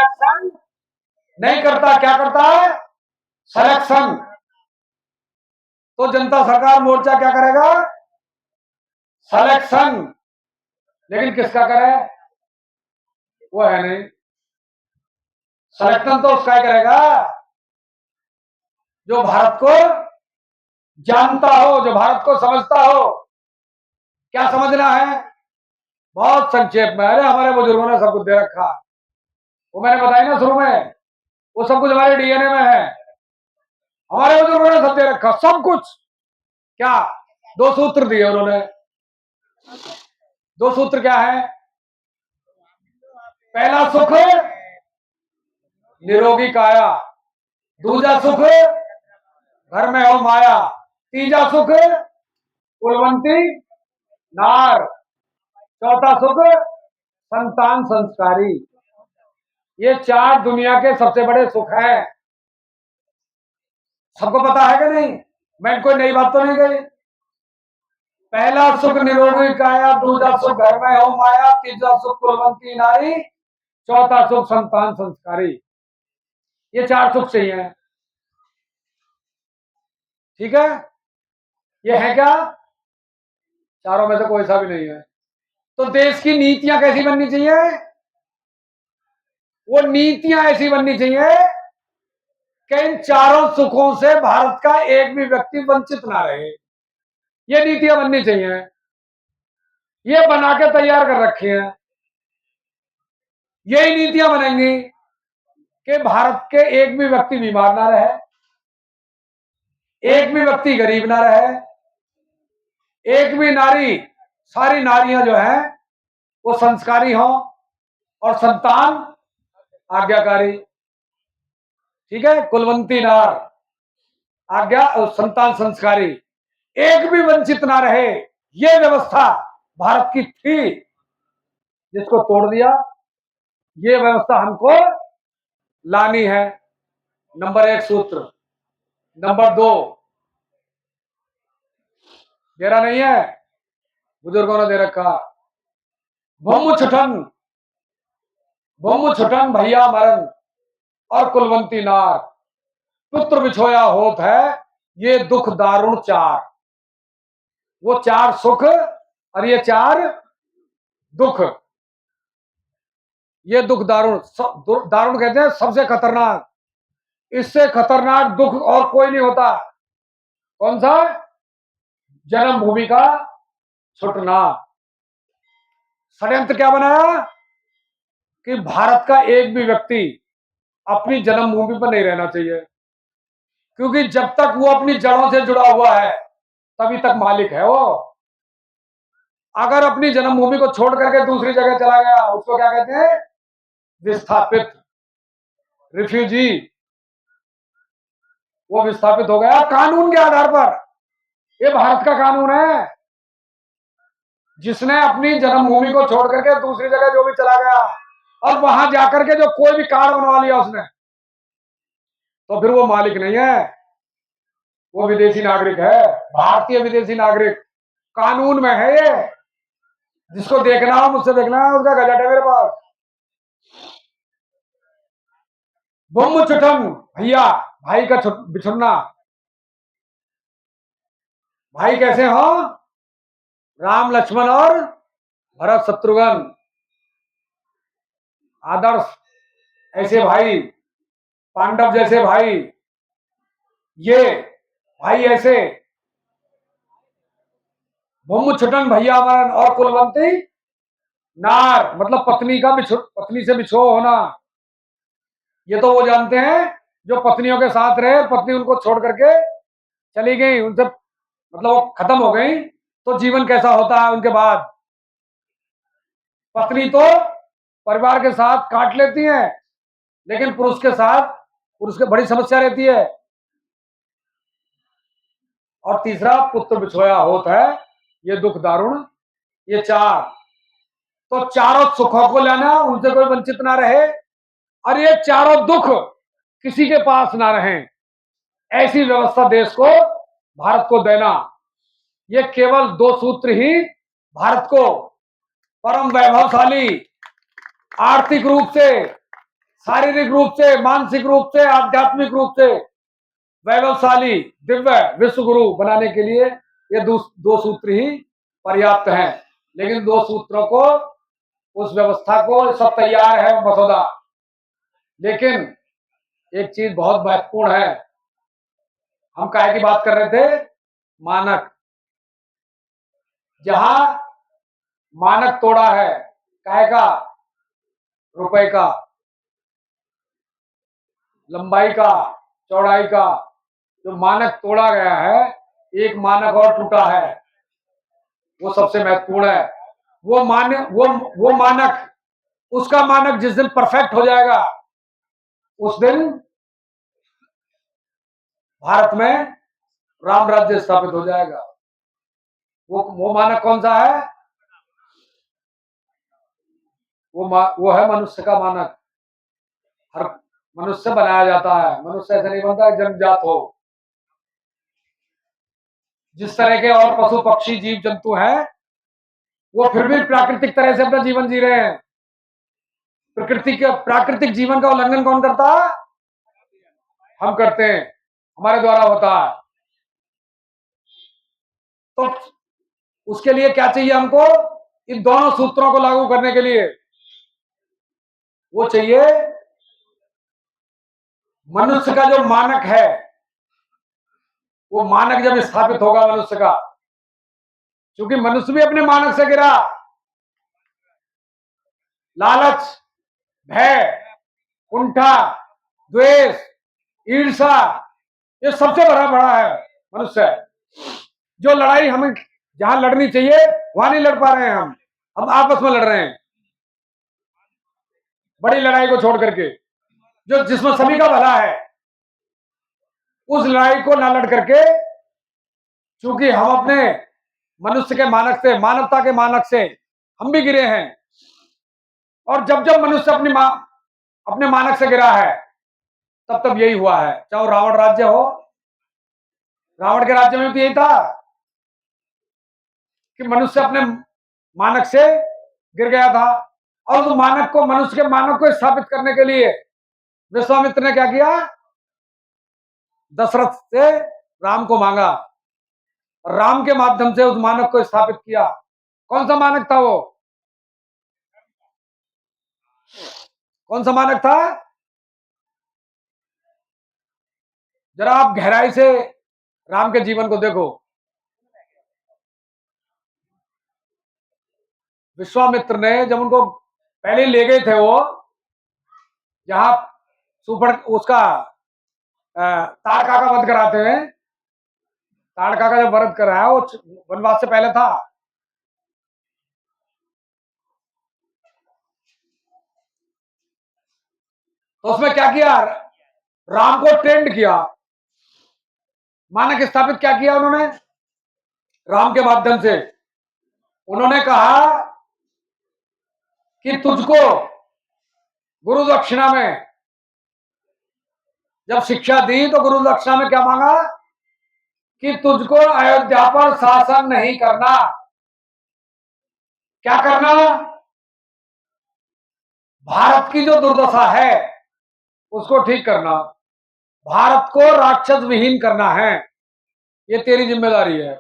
Selection नहीं करता, क्या करता है? सिलेक्शन। तो जनता सरकार मोर्चा क्या करेगा? सिलेक्शन। लेकिन किसका करे? वो है नहीं। सिलेक्शन तो उसका ही करेगा जो भारत को जानता हो, जो भारत को समझता हो। क्या समझना है? बहुत संक्षेप में। अरे हमारे बुजुर्गों ने सब कुछ दे रखा, वो मैंने बताया ना शुरू में, वो सब कुछ हमारे डीएनए में है। हमारे बुजुर्गों ने सब दे रखा, सब कुछ। क्या? 2 सूत्र दिए उन्होंने। 2 सूत्र क्या है? पहला सुख निरोगी काया, दूजा सुख घर में हो माया, तीजा सुख कुलवंती नार, चौथा सुख संतान संस्कारी। ये 4 दुनिया के सबसे बड़े सुख हैं। सबको पता है कि नहीं? मैं कोई नई बात तो नहीं कही। पहला सुख निरोगी काया, दूसरा सुख घर में हो माया, तीसरा सुख कुलवंती नारी, चौथा सुख संतान संस्कारी। ये 4 सुख चाहिए। ठीक है? ये है क्या? चारों में से कोई सा भी नहीं है। तो देश की नीतियां कैसी बननी चाहिए? वो नीतियां ऐसी बननी चाहिए कि इन 4 सुखों से भारत का एक भी व्यक्ति वंचित ना रहे। ये नीतियां बननी चाहिए। ये बना के तैयार कर रखी हैं। यही नीतियां बनेंगी कि भारत के एक भी व्यक्ति बीमार ना रहे, एक भी व्यक्ति गरीब ना रहे, एक भी नारी, सारी नारियां जो हैं वो संस्कारी हों और संतान आज्ञाकारी। ठीक है? कुलवंती नार, आज्ञा और संतान संस्कारी, एक भी वंचित ना रहे। ये व्यवस्था भारत की थी, जिसको तोड़ दिया। ये व्यवस्था हमको लानी है। नंबर 1 सूत्र। नंबर 2 मेरा नहीं है, बुजुर्गों ने दे रखा। भूमु छुटन, भूमु छुटन भैया मरन और कुलवंती नार, पुत्र बिछोया होत है, ये दुख दारुण 4। वो 4 सुख और ये 4 दुख। ये दुख दारुण, दारुण कहते हैं सबसे खतरनाक। इससे खतरनाक दुख और कोई नहीं होता। कौन सा? जन्मभूमि का छुटना। षड्यंत्र क्या बनाया कि भारत का एक भी व्यक्ति अपनी जन्मभूमि पर नहीं रहना चाहिए, क्योंकि जब तक वो अपनी जड़ों से जुड़ा हुआ है तभी तक मालिक है वो। अगर अपनी जन्मभूमि को छोड़ करके दूसरी जगह चला गया, उसको क्या कहते हैं? विस्थापित, रिफ्यूजी। वो विस्थापित हो गया कानून के आधार पर। ये भारत का कानून है। जिसने अपनी जन्मभूमि को छोड़ करके दूसरी जगह जो भी चला गया और वहां जाकर के जो कोई भी कार्ड बनवा लिया उसने, तो फिर वो मालिक नहीं है, वो विदेशी नागरिक है। भारतीय विदेशी नागरिक कानून में है ये। जिसको देखना हो मुझसे देखना है, उसका गजट है मेरे पास। बुम छुटन भैया, भाई का बिछुड़ना। भाई कैसे हो? राम लक्ष्मण और भरत शत्रुघ्न, आदर्श ऐसे भाई, पांडव जैसे भाई। ये भाई ऐसे भूमि छुटन भैया मरन और कुलवंती नार, मतलब पत्नी से बिछो होना। ये तो वो जानते हैं जो पत्नियों के साथ रहे, पत्नी उनको छोड़ करके चली गई, उनसे मतलब वो खत्म हो गई, तो जीवन कैसा होता है उनके बाद। पत्नी तो परिवार के साथ काट लेती है, लेकिन पुरुष के बड़ी समस्या रहती है। और तीसरा पुत्र बिछोया होता है, ये दुख दारुण। ये 4, तो चारों सुखों को लेना, उनसे कोई वंचित ना रहे, और ये चारों दुख किसी के पास ना रहे, ऐसी व्यवस्था देश को, भारत को देना। ये केवल 2 सूत्र ही भारत को परम वैभवशाली, आर्थिक रूप से शारीरिक रूप से, मानसिक रूप से, आध्यात्मिक रूप से वैभवशाली दिव्य विश्व गुरु बनाने के लिए ये दो सूत्र ही पर्याप्त हैं। लेकिन दो सूत्रों को, उस व्यवस्था को सब तैयार है मसौदा, लेकिन एक चीज बहुत महत्वपूर्ण है। हम काहे की बात कर रहे थे? मानक। जहां मानक तोड़ा है, काहे का? रुपए का, लंबाई का, चौड़ाई का, जो मानक तोड़ा गया है, एक मानक और टूटा है, वो सबसे महत्वपूर्ण है। वो मानक, उसका मानक जिस दिन परफेक्ट हो जाएगा, उस दिन भारत में राम राज्य स्थापित हो जाएगा। वो मानक कौन सा है? वो है मनुष्य का मानक। हर मनुष्य बनाया जाता है, मनुष्य ऐसे नहीं बनता जन्मजात हो। जिस तरह के और पशु पक्षी जीव जंतु हैं, वो फिर भी प्राकृतिक तरह से अपना जीवन जी रहे हैं। प्राकृतिक जीवन का उल्लंघन कौन करता है? हम करते हैं, हमारे द्वारा होता है। तो उसके लिए क्या चाहिए हमको? इन दोनों सूत्रों को लागू करने के लिए वो चाहिए मनुष्य का जो मानक है, वो मानक जब स्थापित होगा मनुष्य का, क्योंकि मनुष्य भी अपने मानक से गिरा। लालच, भय, कुंठा, द्वेष, ईर्षा, ये सबसे बड़ा है मनुष्य। जो लड़ाई हमें जहां लड़नी चाहिए वहां नहीं लड़ पा रहे हैं, हम आपस में लड़ रहे हैं, बड़ी लड़ाई को छोड़ करके, जो जिसमें सभी का भला है, उस लड़ाई को ना लड़ करके, क्योंकि हम अपने मनुष्य के मानक से, मानवता के मानक से हम भी गिरे हैं। और जब जब मनुष्य अपने मानक से गिरा है, तब तब यही हुआ है। चाहे रावण राज्य हो, रावण के राज्य में भी यही था कि मनुष्य अपने मानक से गिर गया था। और उस मानक को, मनुष्य के मानक को स्थापित करने के लिए विश्वामित्र ने क्या किया? दशरथ से राम को मांगा, राम के माध्यम से उस मानक को स्थापित किया। कौन सा मानक था वो? कौन सा मानक था? जरा आप गहराई से राम के जीवन को देखो। विश्वामित्र ने जब उनको पहले ले गए थे, वो जहां सुपर उसका ताड़का का वध कराते हैं, ताड़का का जो वध करा है वो वनवास से पहले था। तो उसमें क्या किया? राम को ट्रेंड किया, मानक स्थापित क्या किया उन्होंने? राम के माध्यम से उन्होंने कहा कि तुझको गुरु दक्षिणा में जब शिक्षा दी, तो गुरु दक्षिणा में क्या मांगा? कि तुझको अयोध्या पर शासन नहीं करना। क्या करना? भारत की जो दुर्दशा है उसको ठीक करना, भारत को राक्षस विहीन करना है, ये तेरी जिम्मेदारी है।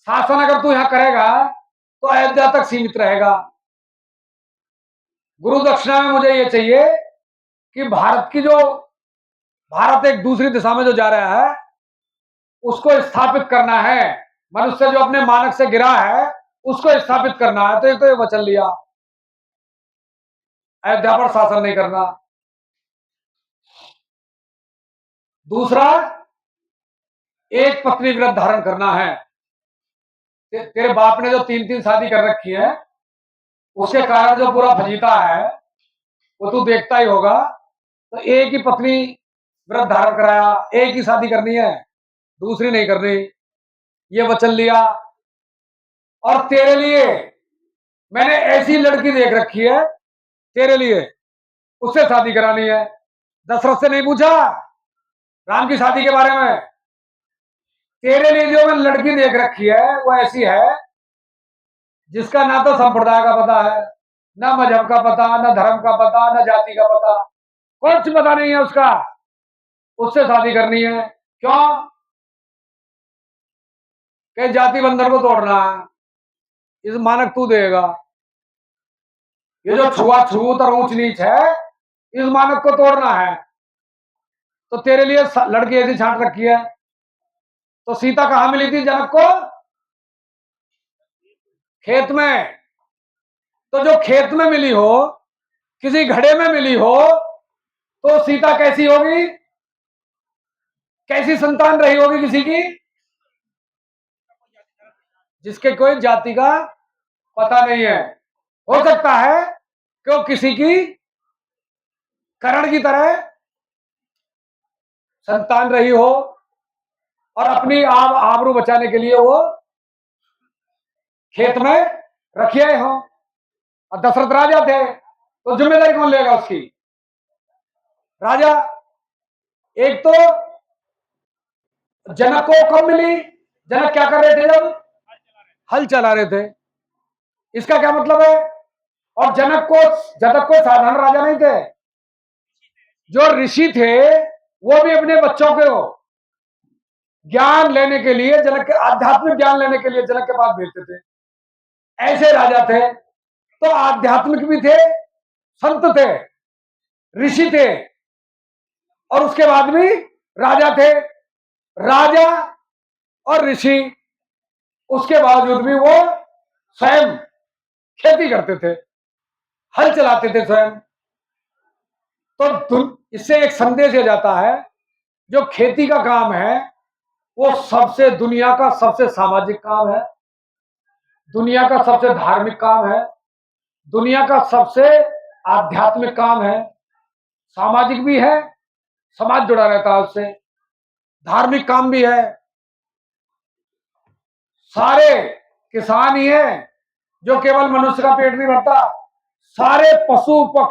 शासन अगर तू यहां करेगा तो अयोध्या तक सीमित रहेगा। गुरु दक्षिणा में मुझे ये चाहिए कि भारत एक दूसरी दिशा में जो जा रहा है उसको स्थापित करना है। मनुष्य जो अपने मानक से गिरा है उसको स्थापित करना है। तो ये वचन लिया, अयोध्या पर शासन नहीं करना। दूसरा, एक पत्नी व्रत धारण करना है। तेरे बाप ने जो 3-3 शादी कर रखी है, उसके कारण जो पूरा फजीता है वो तू देखता ही होगा। तो एक ही पत्नी व्रत धारण कराया, एक ही शादी करनी है, दूसरी नहीं करनी, ये वचन लिया। और तेरे लिए मैंने ऐसी लड़की देख रखी है, तेरे लिए उससे शादी करानी है। दशरथ से नहीं पूछा राम की शादी के बारे में। तेरे लिए जो मैंने लड़की देख रखी है वो ऐसी है जिसका ना तो संप्रदाय का पता है, ना मजहब का पता, ना धर्म का पता, ना जाति का पता, कुछ पता नहीं है उसका, उससे शादी करनी है। क्यों? कि जाति बंधन को तोड़ना है, इस मानक तू देगा। ये जो छुआछूत और ऊंच नीच है, इस मानक को तोड़ना है। तो तेरे लिए लड़की ऐसी छांट रखी है। तो सीता कहां मिली थी जनक को? खेत में। तो जो खेत में मिली हो, किसी घड़े में मिली हो, तो सीता कैसी होगी? कैसी संतान रही होगी किसी की? जिसके कोई जाति का पता नहीं है। हो सकता है कि वो किसी की करण की तरह संतान रही हो और अपनी आबरू बचाने के लिए वो खेत में रखी आए हो। और दशरथ राजा थे, तो जिम्मेदारी कौन लेगा उसकी? राजा। एक तो जनक को कब मिली? जनक क्या कर रहे थे जब? हल चला रहे थे। इसका क्या मतलब है? और जनक को साधारण राजा नहीं थे, जो ऋषि थे वो भी अपने बच्चों को ज्ञान लेने के लिए, जनक के आध्यात्मिक ज्ञान लेने के लिए जनक के पास भेजते थे। ऐसे राजा थे। तो आध्यात्मिक भी थे, संत थे, ऋषि थे, और उसके बाद भी राजा थे। राजा और ऋषि, उसके बावजूद भी वो स्वयं खेती करते थे, हल चलाते थे स्वयं। तो इससे एक संदेश ये जाता है, जो खेती का काम है वो सबसे दुनिया का सबसे सामाजिक काम है, दुनिया का सबसे धार्मिक काम है, दुनिया का सबसे आध्यात्मिक काम है। सामाजिक भी है, समाज जुड़ा रहता है उससे, धार्मिक काम भी है। सारे किसान ही है जो केवल मनुष्य का पेट नहीं भरता, सारे पशु पक्षी